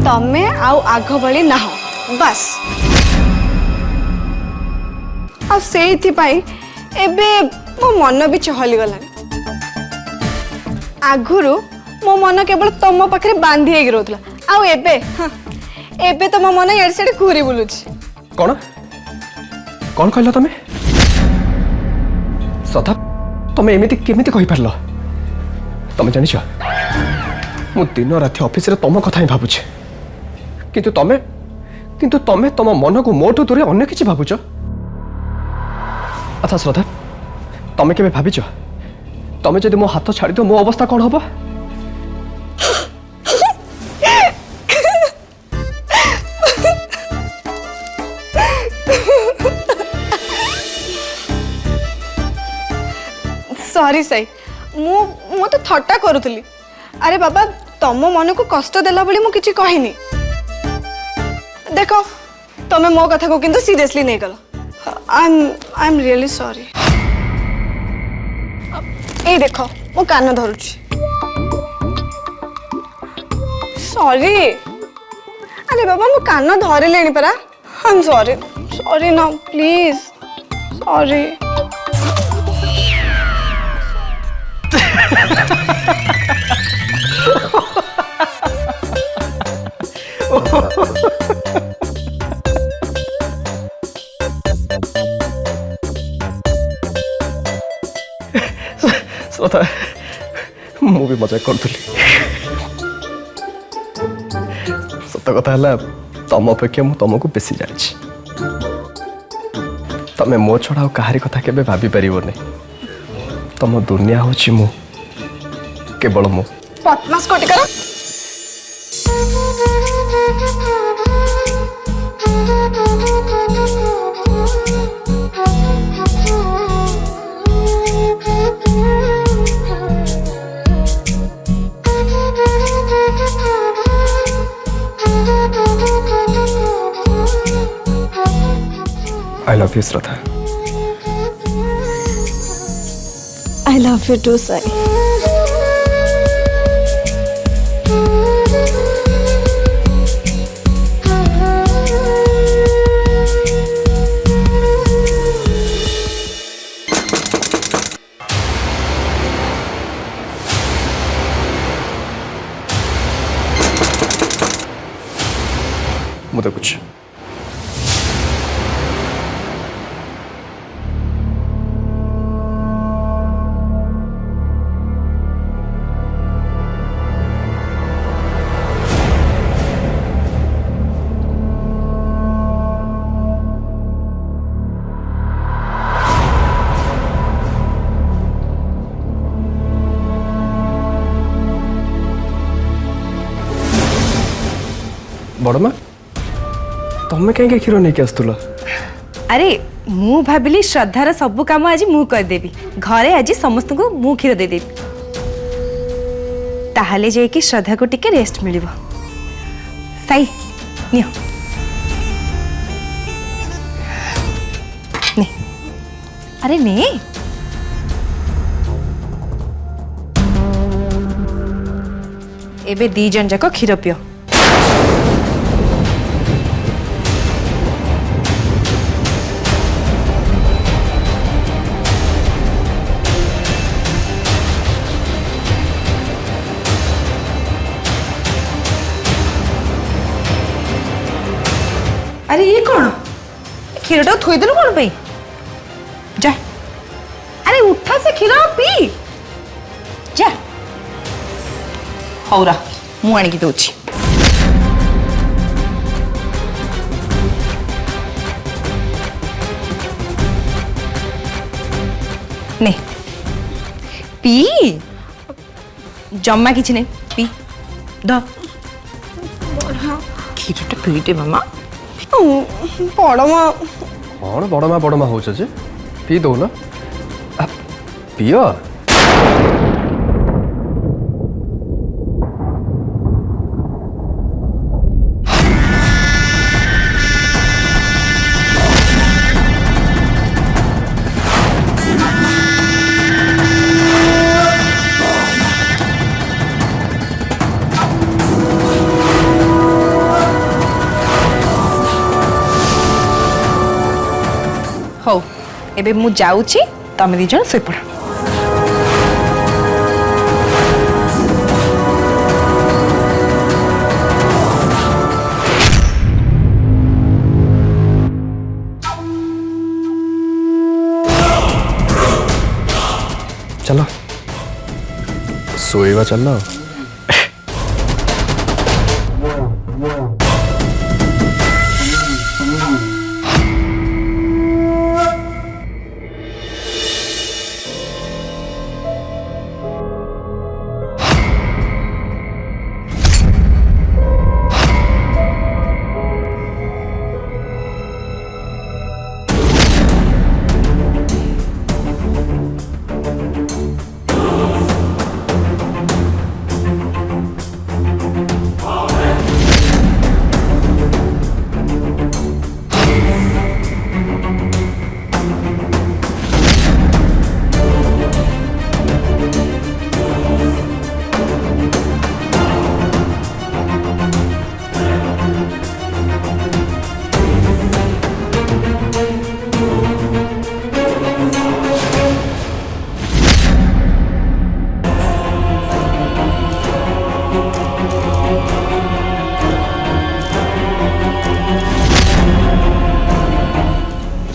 तमे आउ आग भली ना बस एबे मो मन भी चहली गला आगुरु मो मन केवल तम पाखे बांधी होगी रोला आउ एबे हाँ, एबे तो मो मन इे से घूरी बुलुची कौन कौन कहल तमें सदा तमें एमती केमिति कहि पारलो तमें जानिछ मु दिन राति ऑफिस रे तम कथा ही भाबुछे किंतु तमें तम मन को मोटू दूरे अन्य किछि भाबुछ। अच्छा श्रद्धा तमें केबे भाबिछ तमें जदि मो हाथ छाड़ी दो मो अवस्था कौन हबो? सॉरी साई मु तो थट्टा करूली। अरे बाबा तम मन को कष्ट देला बोली मु किछि कहिनी देखो तमे मो कथा को किंतु सीरियसली नहीं गलो। I am really sorry. ए देखो मो कान धरुची सॉरी। अरे बाबा मो कान धरे लेनी परा आई एम सॉरी सॉरी ना प्लीज सॉरी। श्रद्धा मु भी मजाक करूली सत कथा है तम अपेक्षा मु तुमको बेसी जानी तमें मो छड़ा कहारी कथा केबे भाभी पारिबो नै तम दुनिया होची मु केवल मु पद्मास कोटी करा I love you, Shraddha. I love you too, Sai. मुझे कुछ बड़मा तमें कहीं क्षीर नहीं आसुल? अरे मु भाविली श्रद्धार सब काम आज मु करदेवी घरे आज समस्त को मु क्षीर देदेवी ताहले जाइए श्रद्धा को टिके रेस्ट मिल साई नियो ने अरे ने एबे दी जन जाक क्षीर पियो। अरे ये कौन क्षीर टा थोईदेलु कौन पे जा अरे उठा से क्षीर पी जा हौरा मु आनिकी दउछि ने पी जम्मा किछि नहीं पी द क्षीर टा पी दे मामा बड़मा कौन बड़मा हो पी दो ना पियो एबे मु जाउची तमे दी जण सोई पड़ा। चलो सोएगा चलना।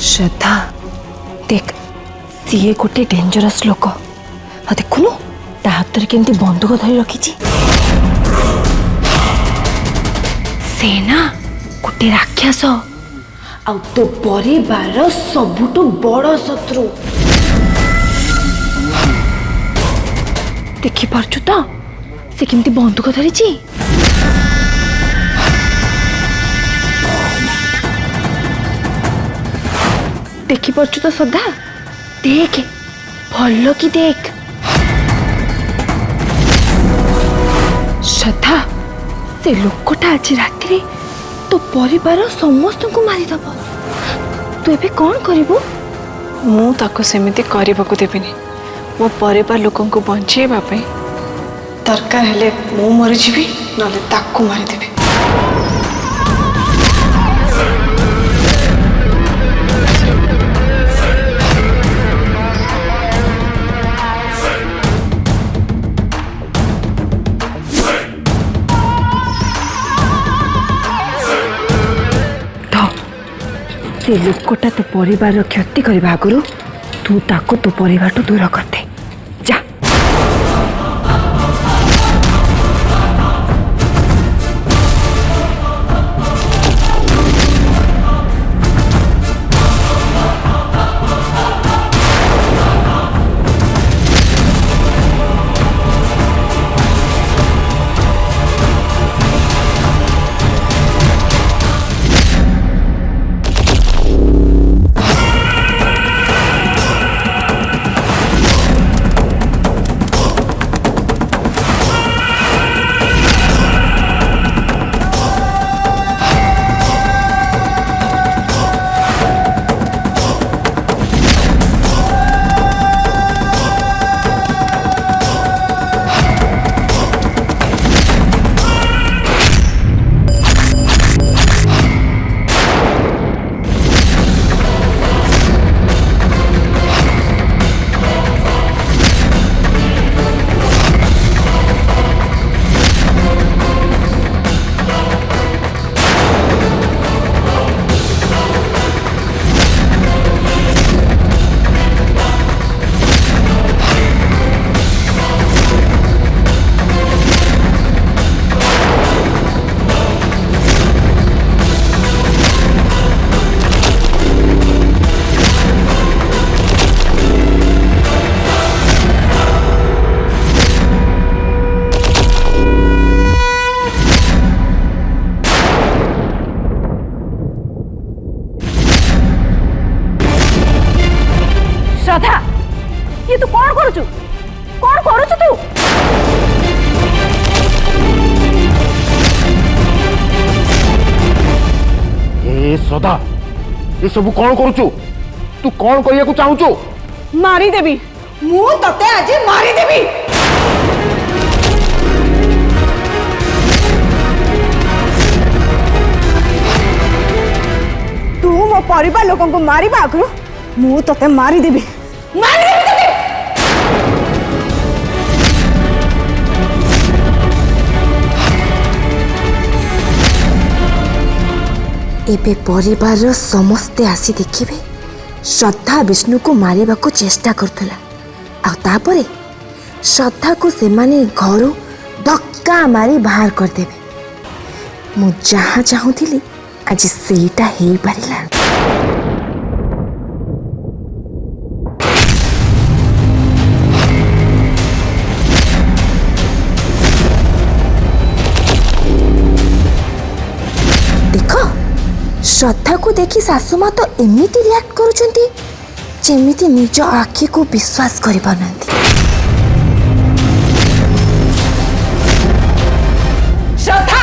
श्रद्धा देख सीए गोटे डेंजरस लोक देखुनु ता हाथ में केमती बंदूक धरी रखी सेना गोटे राक्षस आ तो परिवार सबुठु बड़ शत्रु देखि पारछु तो से केमती बंदूक धरी देखि पारछु तो श्रद्धा देख भल कि देख श्रद्धा से लोकटा आज राति तो परिवार समस्त को मारिदब तू एबे कौन करिबु मु ताको सेमिति करबाकू देबिनी मो परिवार लोकन को बंचेबा पई दरकार हेले मु मरि जीवी नले ताको मारि देबी। से लोकटा तो परिवार क्षति करने आगु तू ताको तो परिवार तो दूर करते जा। श्रद्धा ये तू कौन करुचु तू ए श्रद्धा ये सब कौन करुचु तू कौन करिया को चाहूचु मारी देबी मु तते आज मारी देबी। तू मो परिवार लोगों को मारिबा आगु मु तते मारी देबी तते। एबे परिवार समस्ते आसी देखिबे श्रद्धा विष्णु को मारिबा को चेष्टा करथला आ तापरे श्रद्धा को सेमाने घरो धक्का मारी बाहर कर देबे। मु जहाँ चाहूथिली आज सेटा हेई पारिला। देखो श्रद्धा को देखी सासु माँ तो एमिति रिएक्ट करुचंती जेमिति निज आखि को विश्वास करि पारनांती। श्रद्धा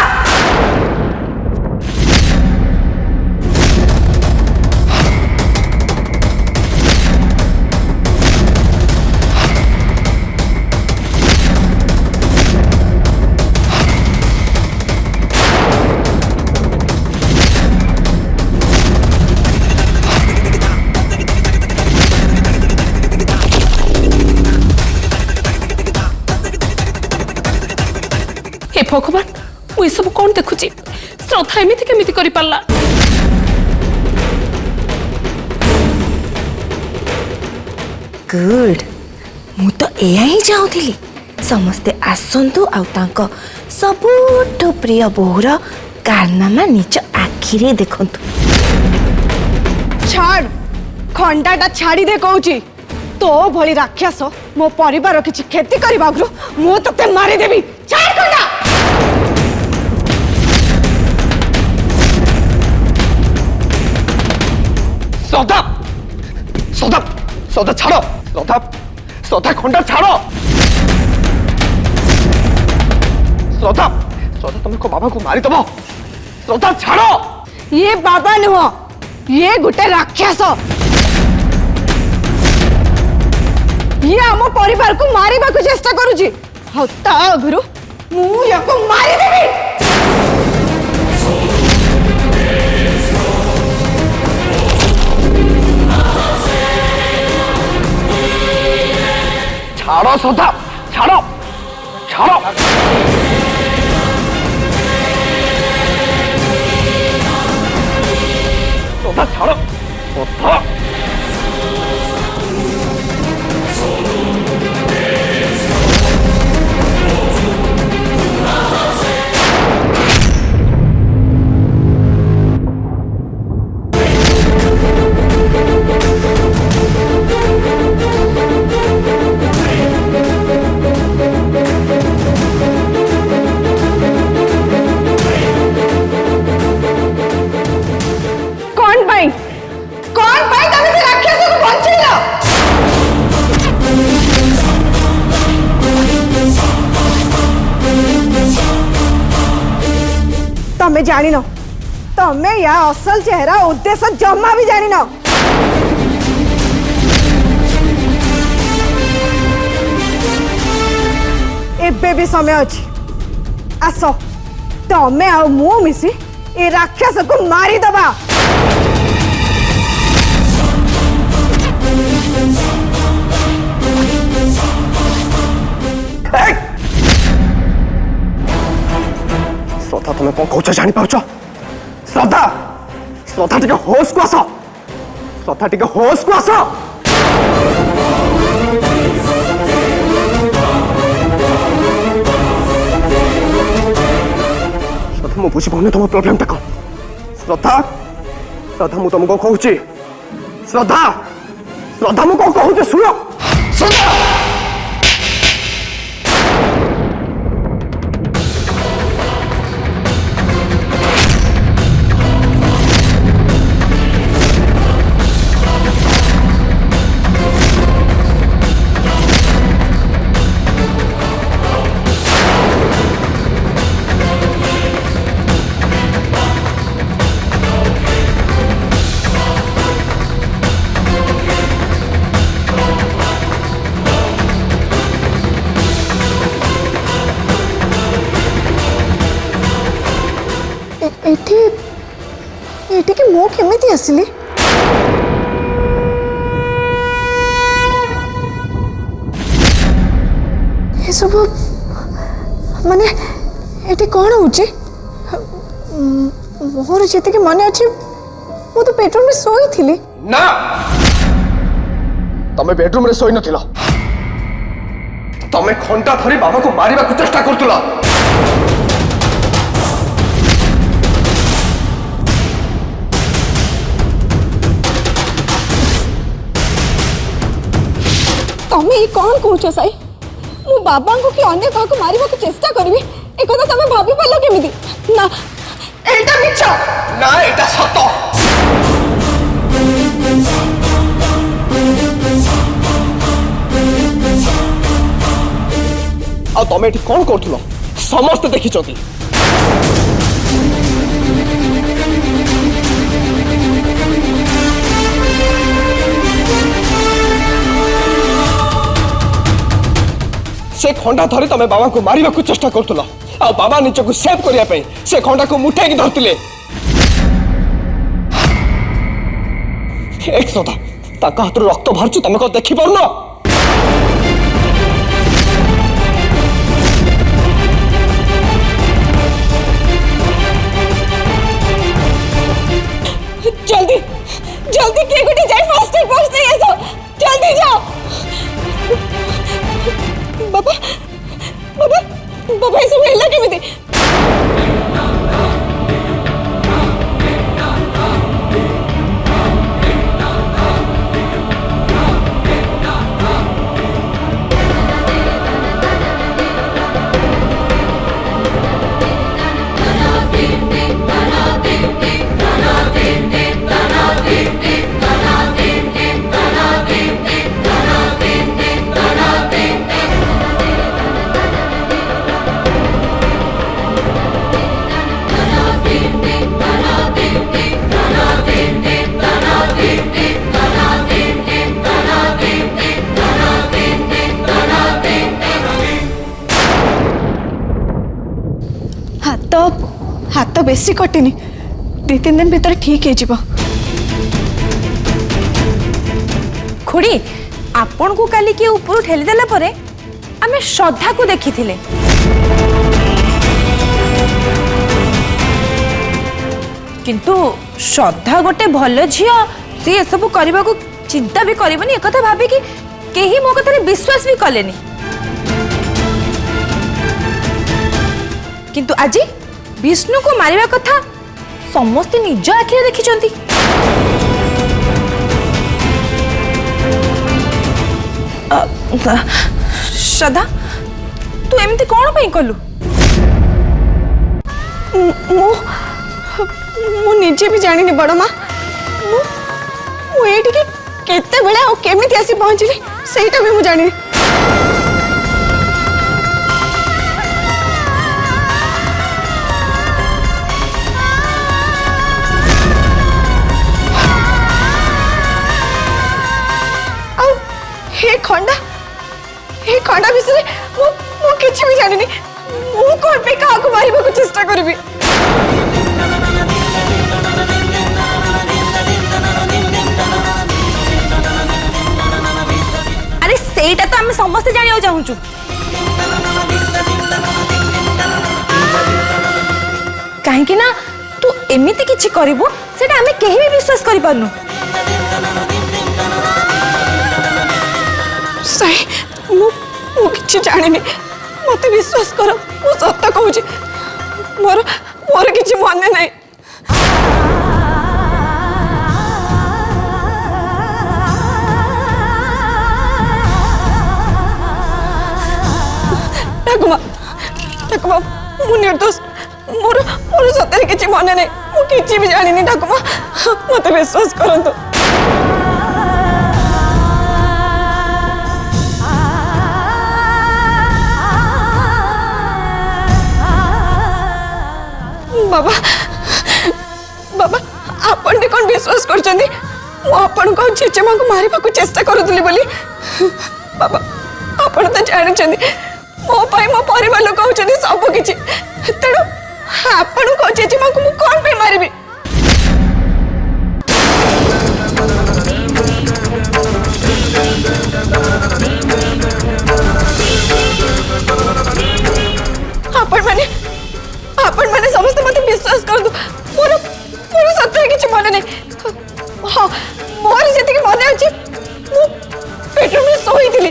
हे भगवान मु सब कौन देखुची श्रद्धा एमती केमिति करि पारला। गुड मु तो एया ही चाहूथिली समस्ते आसंतु आउ तांको सबुठो प्रिय बोहर कारनामा निज आखिरे देखंतु। छाड़ खंडाटा छाड़ी दे कहूची तो भली राक्षस मो परिवार किछि क्षति करबा अग्रु मु तते मारी देबी। छाड़ खंडा श्रद्धा श्रद्धा श्रद्धा छाड़ो श्रद्धा श्रद्धा खंडा छाड़ो श्रद्धा श्रद्धा तुम को बाबा को मारी दबो श्रद्धा छाड़ो। ये बाबा नुह ये गुटे राक्षस ये आम परिवार को मारिबा को चेष्टा करूची हत्ता अग्रु मु याको मारी देबी। छाड़ो श्रद्धा छाड़ो छाड़ो श्रद्धा छाड़ो श्रद्धा कौन भाई तमे से राक्षस को बंचैलो। तमे जानी न तमे या असल चेहरा उद्देश्य जम्मा भी जानी न। एबे भी समय अछि आस तमे आ मु मिसी ए राक्षस को मारी दबा। श्रद्धा तुम्हें कौन कौच जानी पाउछ श्रद्धा श्रद्धा टिके होश को आस श्रद्धा टिके होश को आस। श्रद्धा मु बुझी पाऊनी तुम प्रोब्लेम टा कौन श्रद्धा श्रद्धा मु तुमको कहूची श्रद्धा श्रद्धा मु कौन कहूची सुनो श्रद्धा एठी एठी कि मो केमिति आसिली ये सब माने एटी कौन होची मोर जेते के माने अछि मो तो बेडरूम में सोई थिली ना तमे बेडरूम रे सोई नथिला तमे घंटा धरी बाबा को मारिबा को चेष्टा करतुला तमे ई कौन कहूछ साई मु बाबा को कि अन्य काको मारिबा को चेष्टा करबी ए कथा तमे भाबी पालो केमिति ना एटा मिछ ना एटा सत आ तमे एठी कोन करथुलो समस्त देखि चोती से खंडा धरी तमे बाबा को मारिबा को चेष्टा करथुलो आ बाबा निच को सेव करिया पे से खंडा को मुठे की धरतिले एक सदा ताका हाथ रक्त बाहरछु तमे को देखि परनो जल्दी जल्दी के गुटी जाए फास्ट एड बॉक्स नहीं है तो जल्दी जाओ बाबा बाबा बाबा ऐसे वेला के में हाथ तो बेसी कटिनी 2-3 दिन भीतर ठीक है जीवा खुड़ी आपण को काली के ऊपर ठेली देला परे आमे श्रद्धा को देखी थिले किंतु श्रद्धा गोटे भल झियो से सब करबा को चिंता भी करबनी एक कथा भाबी कि केही मो कथा रे विश्वास भी कलेनी किंतु आजी विष्णु को मारिबा कथा समस्त निज आखिरे देखिचंती श्रद्धा तू एमती कौन पे कलु मु निजे भी जानी नहीं बड़ माँ मुझे केते बेला और केमिति आसी पहुंचली सेटा भी मु जानी हे खंडा विषय मु किछि भी जानिनी मु कोन पे काको मारिबा को चेष्टा करबी अरे सेटा तो हम समस्त जानियो चाहूचु काहे कि ना तू एमिति किछि करबो सेटा हमें केही भी विश्वास करि पारनु सही मु किछि जानिनी मते विश्वास करो मु सत्य कहूची मोर मोर किछि मन नै ठाकुमा मु निर्दोष मोर मोर सत्य किछि मन नै मु किछि भी जानिनी ठाकुमा मते विश्वास करंतु बाबा बाबा आपण कौन विश्वास करछंदी मु आपण को चेचेमा को मारिबा को चेष्टा करूतली बोली बाबा आपण त जानिछंदी मो पाई मो परिवार लोक होछंदी सब किछि तेणु आपण को चेचेमा को मु कोन पे मारिबी ପହଞ୍ଚିଲି।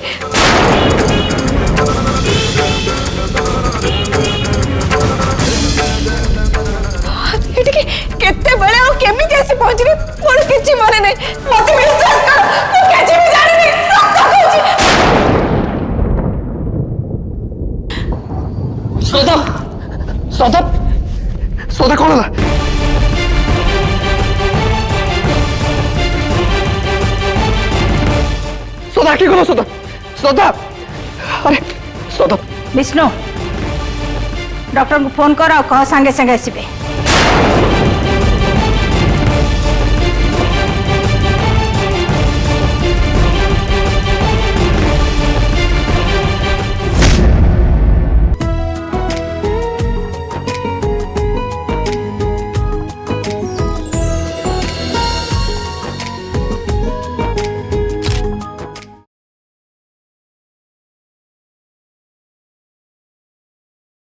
ଏଠିକି କେତେବେଳେ ଆଉ କେମିତି ଆସି ପହଞ୍ଚିବି ମୋର କିଛି ମନେ ନାହିଁ। ମତେ ବିଶ୍ୱାସ କର, ମୁଁ କିଛି ବି ଜାଣିନି, ସତ କହୁଛି। ଶ୍ରଦ୍ଧା ଶ୍ରଦ୍ଧା ଶ୍ରଦ୍ଧା କଣ ହେଲା? ଶ୍ରଦ୍ଧା কি কল? শ্রদ্ধা শ্রদ্ধা আরে শ্রদ্ধা विष्णु डॉक्टर को फोन कर कह सांगे सांगे आसबे।